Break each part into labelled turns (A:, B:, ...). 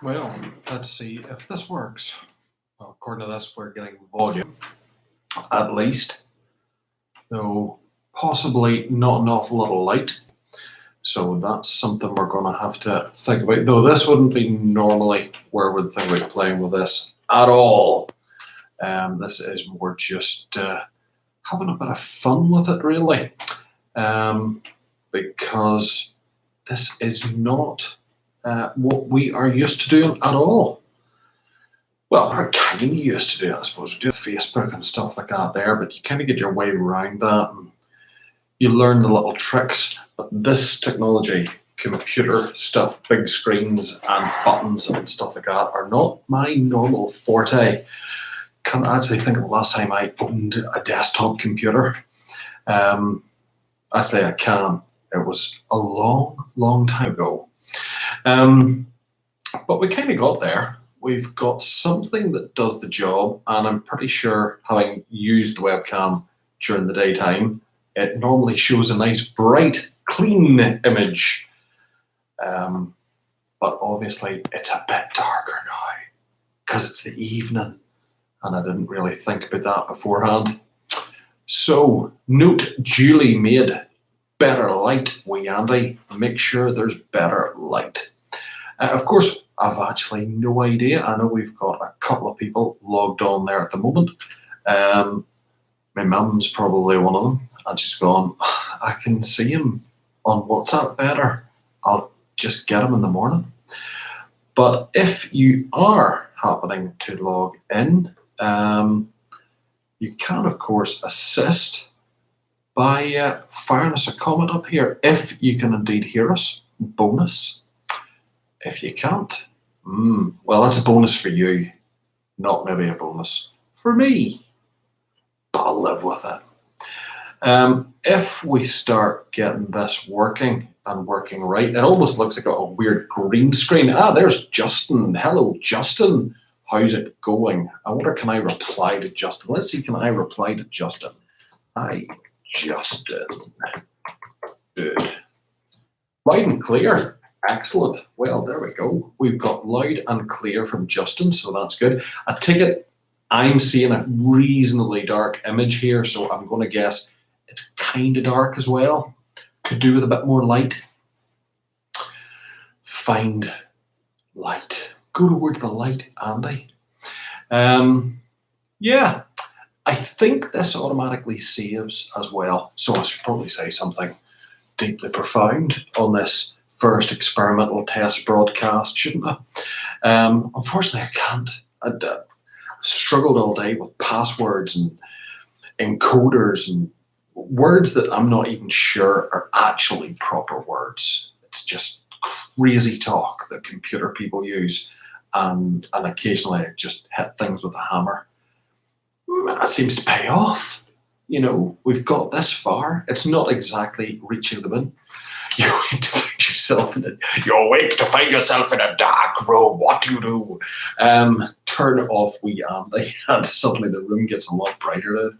A: Well, let's see if this works. Well, according to this, we're getting volume, at least, though possibly not an awful lot of light. So that's something we're going to have to think about. Though this wouldn't be normally where we'd think about playing with this at all. This is more just having a bit of fun with it, really, because this is not what we are used to doing at all. Well, we're kind of used to doing it, I suppose. We do Facebook and stuff like that there, but you kind of get your way around that and you learn the little tricks. But this technology, computer stuff, big screens and buttons and stuff like that are not my normal forte. Can't actually think of the last time I owned a desktop computer. Actually, I can. It was a long, long time ago. But we kind of got there. We've got something that does the job, and I'm pretty sure, having used the webcam during the daytime, it normally shows a nice, bright, clean image. But obviously, it's a bit darker now because it's the evening, and I didn't really think about that beforehand. So, note duly made. Better light, wee Andy. Make sure there's better light. Of course, I've actually no idea. I know we've got a couple of people logged on there at the moment. My mum's probably one of them. And she's gone, I can see him on WhatsApp better. I'll just get him in the morning. But if you are happening to log in, you can, of course, assist by firing us a comment up here if you can indeed hear us. Bonus. If you can't, well, that's a bonus for you, not maybe a bonus for me, but I'll live with it. If we start getting this working and working right, it almost looks like a weird green screen. There's Justin. Hello, Justin. How's it going? I wonder, can I reply to Justin? Let's see, can I reply to Justin? Hi, Justin. Good. Loud and clear. Excellent. Well, there we go. We've got loud and clear from Justin, so that's good. I take it I'm seeing a reasonably dark image here, so I'm going to guess it's kind of dark as well. Could do with a bit more light. Find light. Go towards the light, Andy. Yeah, I think this automatically saves as well, so I should probably say something deeply profound on this first experimental test broadcast, shouldn't I? Unfortunately, I can't. I've struggled all day with passwords and encoders and words that I'm not even sure are actually proper words. It's just crazy talk that computer people use, and occasionally I just hit things with a hammer. That seems to pay off. You know, we've got this far. It's not exactly reaching the moon. You wake to find yourself in a dark room. What do you do? Turn off wee Andy, and suddenly the room gets a lot brighter.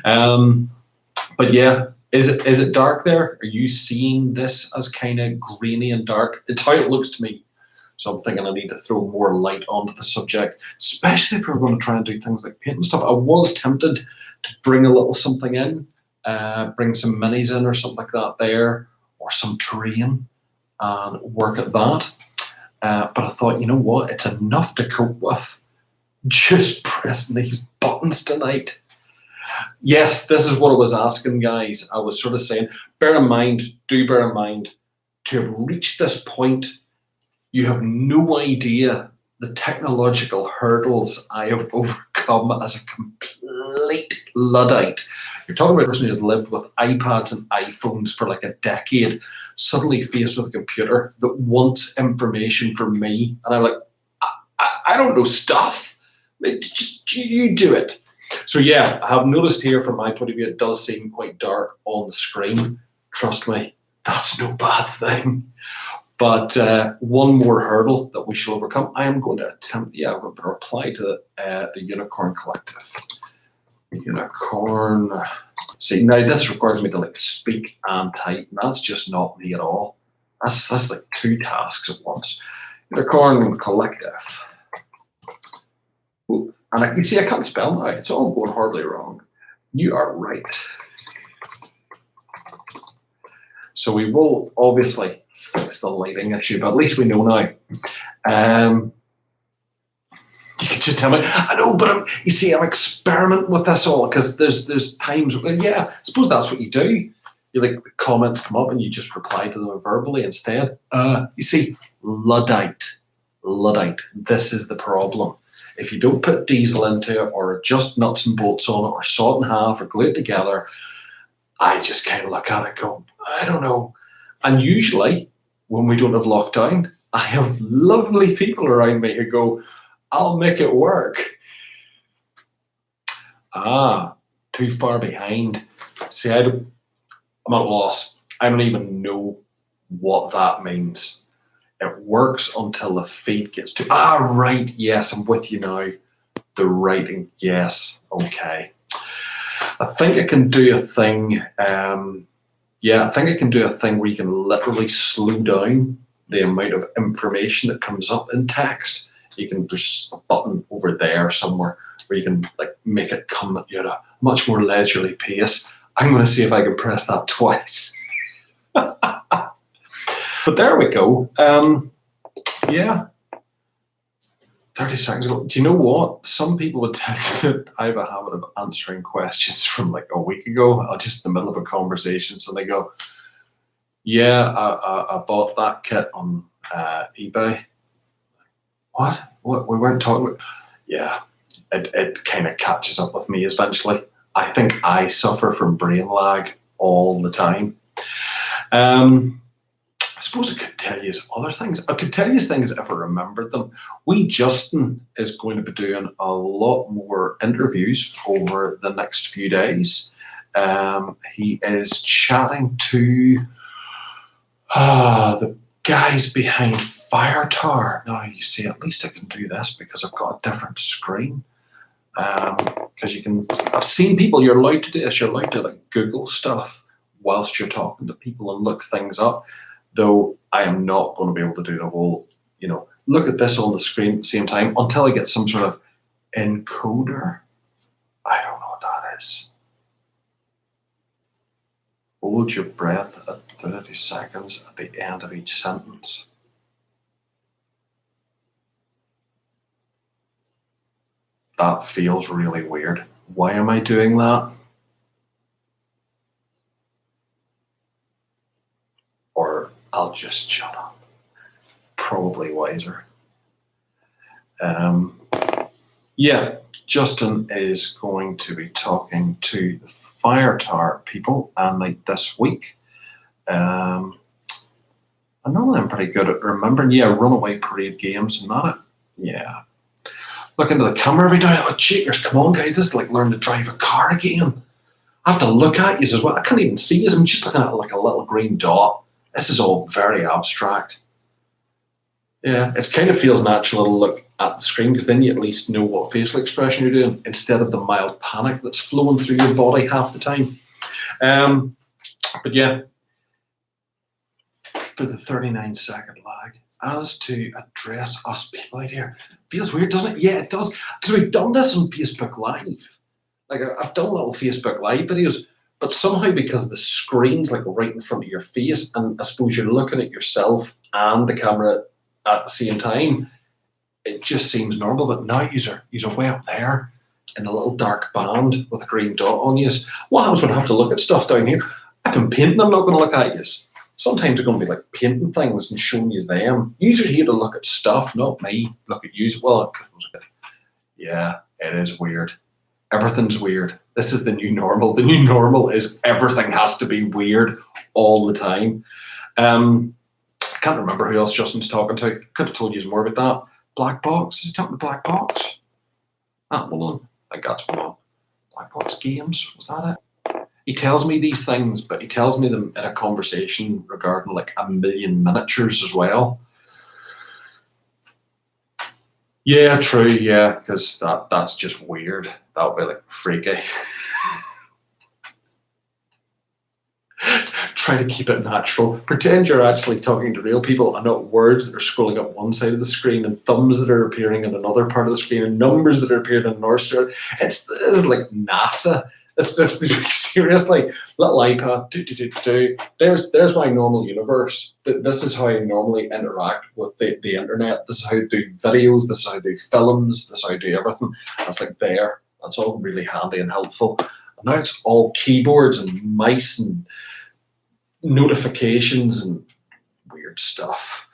A: But yeah, is it dark there? Are you seeing this as kind of grainy and dark? It's how it looks to me. So I'm thinking I need to throw more light onto the subject, especially if we're going to try and do things like paint and stuff. I was tempted to bring a little something in, bring some minis in or something like that there, or some terrain, and work at that. But I thought, you know what? It's enough to cope with. Just pressing these buttons tonight. Yes, this is what I was asking, guys. I was sort of saying, bear in mind, to have reached this point, you have no idea the technological hurdles I have overcome as a complete Luddite. You're talking about a person who has lived with iPads and iPhones for like a decade, suddenly faced with a computer that wants information from me. And I'm like, I don't know stuff. Just you do it. So yeah, I have noticed here from my point of view, it does seem quite dark on the screen. Trust me, that's no bad thing. But one more hurdle that we shall overcome. I am going to attempt, I'm going to reply to the Unicorn Collective. Unicorn. See, now this requires me to like speak and type, and that's just not me at all. That's like two tasks at once. Unicorn Collective. Ooh, and you see, I can't spell now. It's all going horribly wrong. You are right. So we will obviously fix the lighting issue, but at least we know now. You can just tell me, I know, but you see, I'm experimenting with this all because there's times, yeah, I suppose that's what you do. You like the comments come up and you just reply to them verbally instead. You see, Luddite. This is the problem. If you don't put diesel into it or just nuts and bolts on it or saw it in half or glue it together, I just kind of look at it and go, I don't know. And usually when we don't have lockdown, I have lovely people around me who go, I'll make it work. Too far behind. See, I'm at a loss. I don't even know what that means. It works until the feed gets to, right, yes, I'm with you now. The writing, yes, okay. I think I can do a thing, I think I can do a thing where you can literally slow down the amount of information that comes up in text. You can, there's a button over there somewhere where you can like make it come at a much more leisurely pace. I'm going to see if I can press that twice. But there we go. 30 seconds ago. Do you know what? Some people would tell you that I have a habit of answering questions from like a week ago, just in the middle of a conversation. So they go, yeah, I bought that kit on eBay. What? We weren't talking about... Yeah, it kind of catches up with me eventually. I think I suffer from brain lag all the time. I suppose I could tell you other things. I could tell you things if I remembered them. Justin is going to be doing a lot more interviews over the next few days. He is chatting to the guys behind Fire Tower. Now, you see, at least I can do this because I've got a different screen. Because you can, I've seen people, you're allowed to do this, you're allowed to like Google stuff whilst you're talking to people and look things up. Though I am not going to be able to do the whole, look at this on the screen at the same time until I get some sort of encoder. I don't know what that is. Hold your breath at 30 seconds at the end of each sentence. That feels really weird. Why am I doing that? Or I'll just shut up. Probably wiser. Justin is going to be talking to the Fire Tower people like this week. I know I'm pretty good at remembering. Runaway Parade games and that. Yeah. Look into the camera every now and then. Cheaters, come on, guys. This is like learning to drive a car again. I have to look at you as well. I can't even see you. I'm just looking at like a little green dot. This is all very abstract. Yeah, it kind of feels natural to look at the screen because then you at least know what facial expression you're doing instead of the mild panic that's flowing through your body half the time. But yeah, for the 39-second lag, as to address us people out here, feels weird, doesn't it? Yeah, it does, because we've done this on Facebook Live. Like I've done little Facebook Live videos, but somehow because the screen's like right in front of your face, and I suppose you're looking at yourself and the camera at the same time, it just seems normal. But now you're way up there in a little dark band with a green dot on you. What happens when I have to look at stuff down here? If I'm painting, I'm not going to look at you. Sometimes I'm going to be like painting things and showing you them. You're here to look at stuff, not me. Look at you. Well, yeah, it is weird. Everything's weird. This is the new normal. The new normal is everything has to be weird all the time. I can't remember who else Justin's talking to. Could have told you more about that. Black Box. Is he talking to Black Box? That one. I think that's one. Black Box Games. Was that it? He tells me these things, but he tells me them in a conversation regarding like a million miniatures as well. Yeah, true. Yeah, because that's just weird. That would be like freaky. Try to keep it natural. Pretend you're actually talking to real people and not words that are scrolling up one side of the screen and thumbs that are appearing in another part of the screen and numbers that are appearing in another side. It's like NASA. It's just seriously, little iPad. There's my normal universe. This is how I normally interact with the internet. This is how I do videos. This is how I do films. This is how I do everything. That's like there. That's all really handy and helpful. And now it's all keyboards and mice and notifications and weird stuff.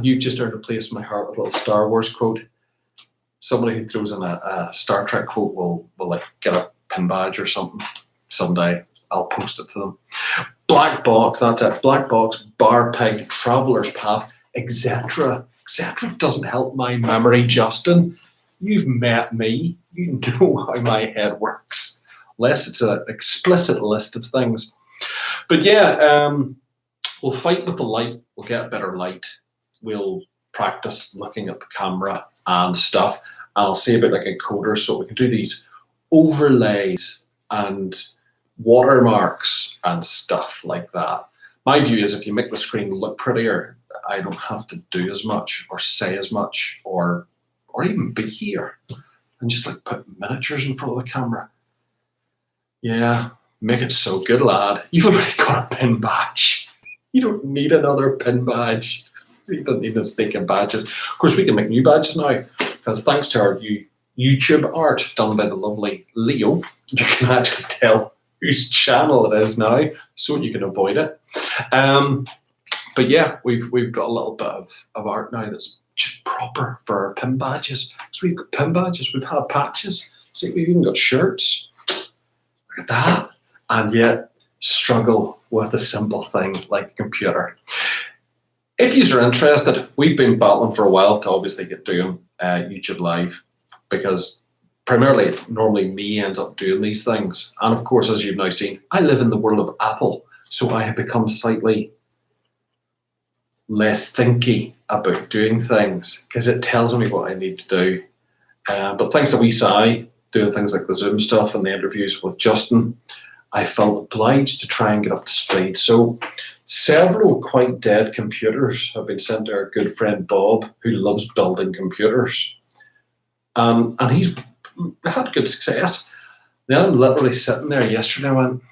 A: You've just earned a place in my heart with a little Star Wars quote. Somebody who throws in a Star Trek quote will like get a pin badge or something someday. I'll post it to them. Black box, that's it. Black box, bar peg, traveler's path, etc. etc. doesn't help my memory, Justin. You've met me. You know how my head works. Unless it's an explicit list of things. But yeah, we'll fight with the light. We'll get better light. We'll practice looking at the camera and stuff. And I'll say a bit like encoders, so we can do these overlays and watermarks and stuff like that. My view is if you make the screen look prettier, I don't have to do as much or say as much or even be here and just like put miniatures in front of the camera. Yeah, make it so good, lad. You've already got a pin badge. You don't need another pin badge. You don't need this thick of badges. Of course, we can make new badges now because thanks to our new YouTube art done by the lovely Leo, you can actually tell whose channel it is now, so you can avoid it. But yeah, we've got a little bit of art now that's just proper for our pin badges. So we've got pin badges, we've had patches. See, we've even got shirts. Look at that. And yet struggle with a simple thing like a computer. If you are interested, we've been battling for a while to obviously get doing YouTube Live because primarily normally me ends up doing these things. And of course, as you've now seen, I live in the world of Apple. So I have become slightly less thinky about doing things because it tells me what I need to do. But thanks to WeeSci, doing things like the Zoom stuff and the interviews with Justin, I felt obliged to try and get up to speed. So several quite dead computers have been sent to our good friend Bob, who loves building computers. And he's had good success. Then I'm literally sitting there yesterday and I went,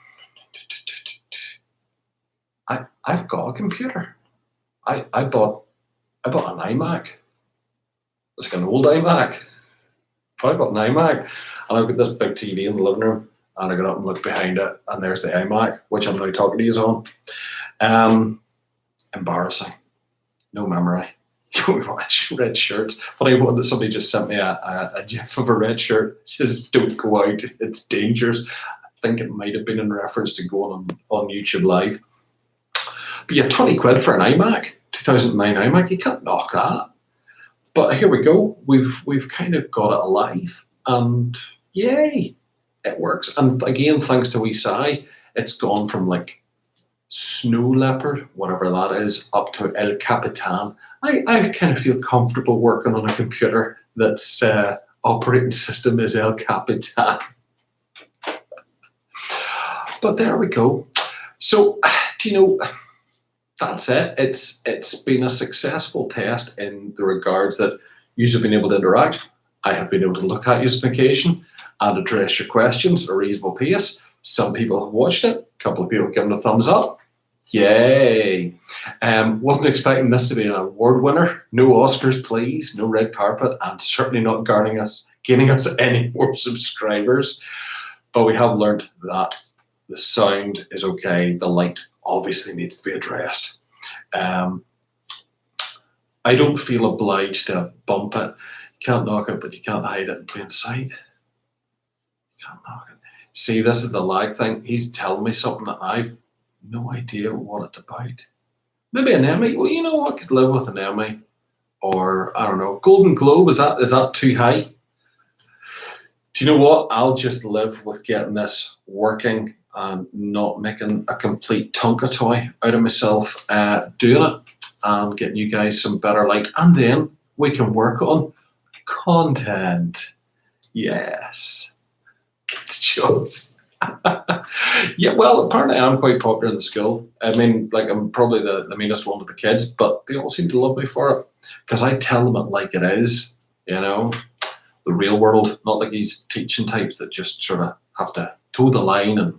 A: I've got a computer. I bought an iMac. It's like an old iMac. But I bought an iMac and I've got this big TV in the living room and I got up and looked behind it and there's the iMac, which I'm now talking to you on. Embarrassing. No memory. We watch red shirts. But I wanted somebody just sent me a gif of a red shirt. It says, "Don't go out, it's dangerous." I think it might have been in reference to going on YouTube Live. But yeah, 20 quid for an iMac, 2009 iMac, you can't knock that. But here we go. We've kind of got it alive, and yay, it works. And again, thanks to WeeSci, it's gone from like Snow Leopard, whatever that is, up to El Capitan. I kind of feel comfortable working on a computer that's operating system is El Capitan. But there we go. So, do you know, that's it. It's been a successful test in the regards that you have been able to interact. I have been able to look at you on occasion and address your questions at a reasonable pace. Some people have watched it. A couple of people have given a thumbs up. Yay. Wasn't expecting this to be an award winner. No Oscars, please. No red carpet. And certainly not gaining us any more subscribers. But we have learned that the sound is okay. The light obviously needs to be addressed. I don't feel obliged to bump it. You can't knock it, but you can't hide it in plain sight. You can't knock it. See, this is the lag thing. He's telling me something that I've no idea what it's about. Maybe an Emmy. Well, you know, I could live with an Emmy. Or, I don't know, Golden Globe. Is that too high? Do you know what? I'll just live with getting this working and not making a complete Tonka toy out of myself doing it and getting you guys some better light. And then we can work on content. Yes. It's just Yeah, well, apparently I'm quite popular in the school. I mean, like, I'm probably the meanest one with the kids, but they all seem to love me for it because I tell them it like it is, you know, the real world, not like these teaching types that just sort of have to toe the line and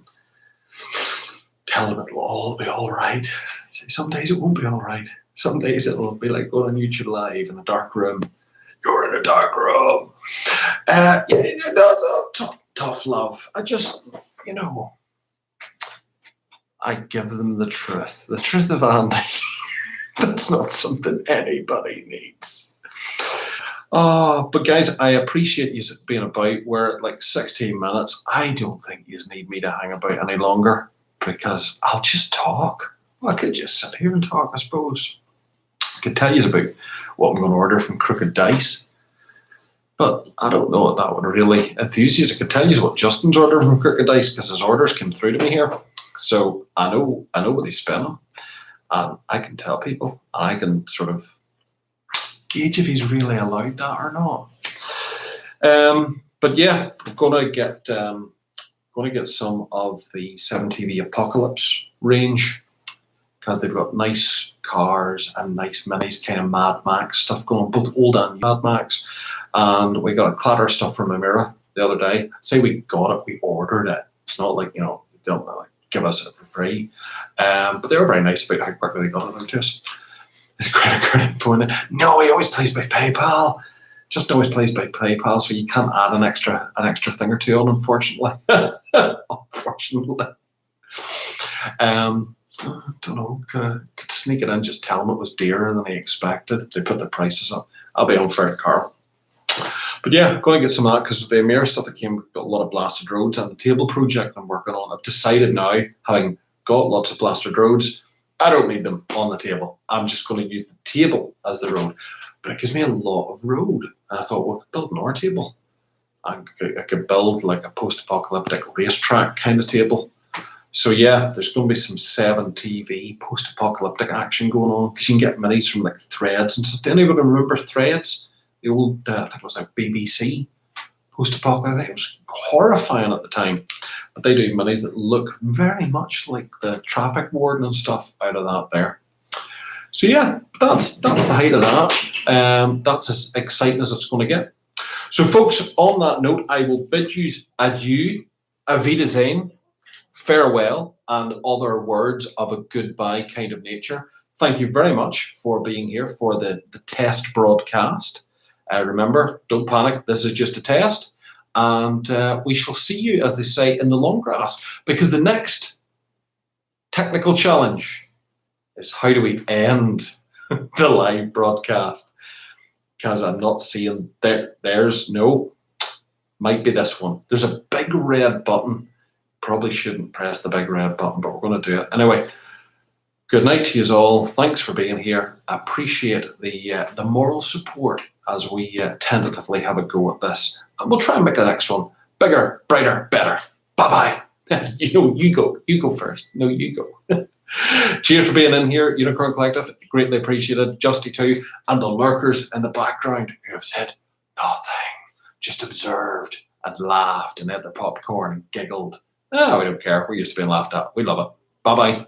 A: tell them it'll all be all right. See, some days it won't be all right. Some days it'll be like going on YouTube Live in a dark room. You're in a dark room. Yeah, no, tough love. I just, you know, I give them the truth of Andy. That's not something anybody needs. Oh, but guys, I appreciate you being about. We're at like 16 minutes. I don't think you need me to hang about any longer because I'll just talk. Well, I could just sit here and talk, I suppose. I could tell you about what I'm going to order from Crooked Dice, but I don't know what that would really enthuse you. I could tell you what Justin's ordering from Crooked Dice because his orders came through to me here. So I know what he's spending, and I can tell people, and I can sort of gauge if he's really allowed that or not. But yeah, I'm going to get some of the 7TV Apocalypse range because they've got nice cars and nice minis, kind of Mad Max stuff going on, both old and Mad Max. And we got a clatter of stuff from Amira the other day. Say we got it, we ordered it. It's not like, you know, they don't like give us it for free. But they were very nice about how quickly they got it to us. His credit card info in it. No, he always pays by PayPal. Just always pays by PayPal, so you can't add an extra thing or two on, unfortunately. Unfortunately. I don't know, could sneak it in, just tell him it was dearer than he expected. They put the prices up. I'll be unfair to Carl. But yeah, going to get some of that because the Amir stuff that came, got a lot of blasted roads, and the table project I'm working on, I've decided now, having got lots of blasted roads, I don't need them on the table. I'm just going to use the table as the road. But it gives me a lot of road. And I thought, well, build an R table. I could build like a post-apocalyptic racetrack kind of table. So yeah, there's going to be some 7TV post-apocalyptic action going on because you can get minis from like Threads and stuff. Do anybody remember Threads? The old, I think it was like BBC post-apocalyptic. I think it was horrifying at the time. But they do minis that look very much like the traffic warden and stuff out of that there. So yeah, that's the height of that. That's as exciting as it's going to get. So folks, on that note, I will bid you adieu, auf Wiedersehen, farewell, and other words of a goodbye kind of nature. Thank you very much for being here for the test broadcast. Remember, don't panic, this is just a test. And we shall see you, as they say, in the long grass, because the next technical challenge is how do we end the live broadcast? Because I'm not seeing might be this one. There's a big red button. Probably shouldn't press the big red button, but we're going to do it. Anyway, good night to you all. Thanks for being here. I appreciate the moral support as we tentatively have a go at this. And we'll try and make the next one bigger, brighter, better. Bye-bye. You go first. No, you go. Cheers for being in here, Unicorn Collective. Greatly appreciated. Justy too. And the lurkers in the background who have said nothing, just observed and laughed and ate their popcorn and giggled. Oh, we don't care. We're used to being laughed at. We love it. Bye-bye.